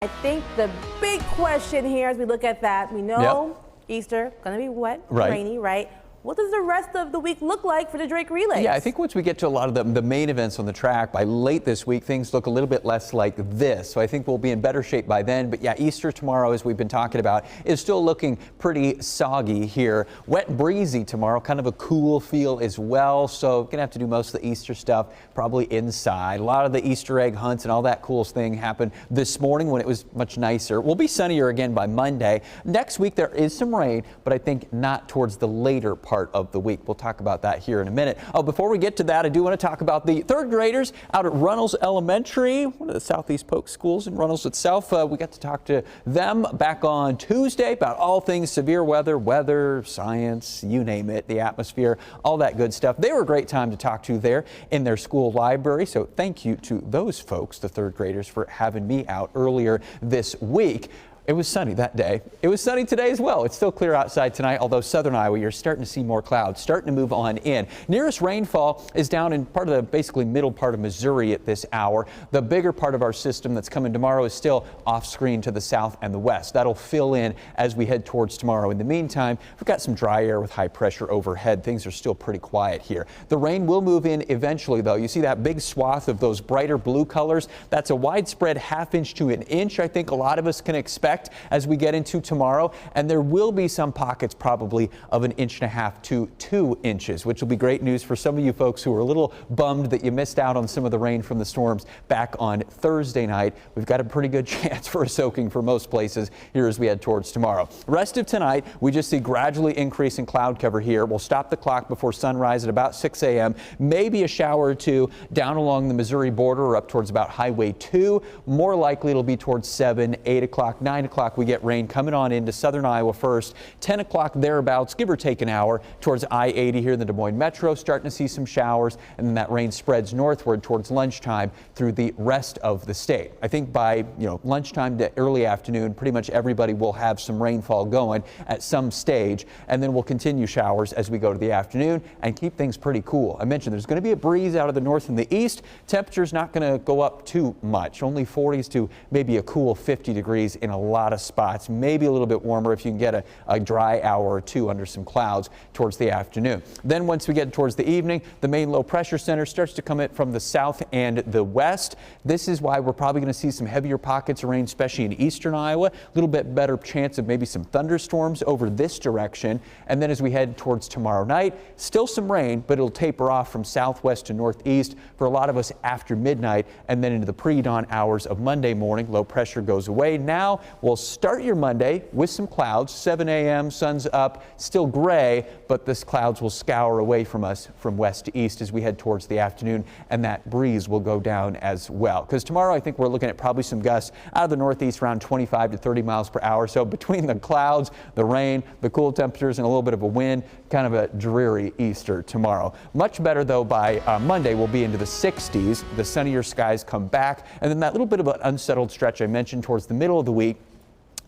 I think the big question here as we look at that, we know Easter, going to be wet, rainy, right? What does the rest of the week look like for the Drake Relays? Yeah, I think once we get to a lot of the main events on the track, by late this week, things look a little bit less like this. So I think we'll be in better shape by then. But yeah, Easter tomorrow, as we've been talking about, is still looking pretty soggy here. Wet and breezy tomorrow, kind of a cool feel as well. So gonna have to do most of the Easter stuff probably inside. A lot of the Easter egg hunts and all that cool thing happened this morning when it was much nicer. We'll be sunnier again by Monday. Next week there is some rain, but I think not towards the later part of the week. We'll talk about that here in a minute. Oh, before we get to that, I do want to talk about the third graders out at Runnels Elementary, one of the Southeast Polk schools in Runnels itself. We got to talk to them back on Tuesday about all things severe weather, science, you name it, the atmosphere, all that good stuff. They were a great time to talk to there in their school library. So thank you to those folks, the third graders, for having me out earlier this week. It was sunny that day. It was sunny today as well. It's still clear outside tonight, although southern Iowa, you're starting to see more clouds, starting to move on in. Nearest rainfall is down in part of the basically middle part of Missouri at this hour. The bigger part of our system that's coming tomorrow is still off screen to the south and the west. That'll fill in as we head towards tomorrow. In the meantime, we've got some dry air with high pressure overhead. Things are still pretty quiet here. The rain will move in eventually, though. You see that big swath of those brighter blue colors? That's a widespread ½ to an inch, I think a lot of us can expect as we get into tomorrow, and there will be some pockets probably of an ½ to 2 inches, which will be great news for some of you folks who are a little bummed that you missed out on some of the rain from the storms back on Thursday night. We've got a pretty good chance for a soaking for most places here as we head towards tomorrow. Rest of tonight, we just see gradually increasing cloud cover here. We'll stop the clock before sunrise at about 6 a.m. Maybe a shower or two down along the Missouri border or up towards about Highway 2. More likely it'll be towards 7, 8 o'clock, 9 o'clock. We get rain coming on into southern Iowa first. 10 o'clock thereabouts, give or take an hour, towards I-80 here in the Des Moines Metro. Starting to see some showers, and then that rain spreads northward towards lunchtime through the rest of the state. I think by lunchtime to early afternoon, pretty much everybody will have some rainfall going at some stage, and then we'll continue showers as we go to the afternoon and keep things pretty cool. I mentioned there's going to be a breeze out of the north and the east. Temperature's not going to go up too much, only 40s to maybe a cool 50 degrees in a lot of spots, maybe a little bit warmer if you can get a dry hour or two under some clouds towards the afternoon. Then once we get towards the evening, the main low pressure center starts to come in from the south and the west. This is why we're probably going to see some heavier pockets of rain, especially in eastern Iowa. A little bit better chance of maybe some thunderstorms over this direction. And then as we head towards tomorrow night, still some rain, but it'll taper off from southwest to northeast for a lot of us after midnight, and then into the pre-dawn hours of Monday morning. Low pressure goes away. Now we'll start your Monday with some clouds. 7 a.m. sun's up, still gray, but this clouds will scour away from us from west to east as we head towards the afternoon, and that breeze will go down as well. Because tomorrow I think we're looking at probably some gusts out of the northeast around 25 to 30 miles per hour. So between the clouds, the rain, the cool temperatures, and a little bit of a wind, kind of a dreary Easter tomorrow. Much better though by Monday. We'll be into the 60s. The sunnier skies come back, and then that little bit of an unsettled stretch I mentioned towards the middle of the week.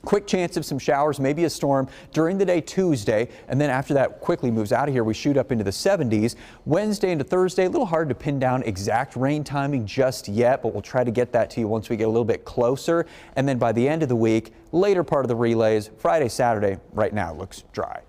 Quick chance of some showers, maybe a storm during the day Tuesday, and then after that quickly moves out of here. We shoot up into the 70s. Wednesday into Thursday, a little hard to pin down exact rain timing just yet, but we'll try to get that to you once we get a little bit closer. And then by the end of the week, later part of the relays, Friday, Saturday, right now looks dry.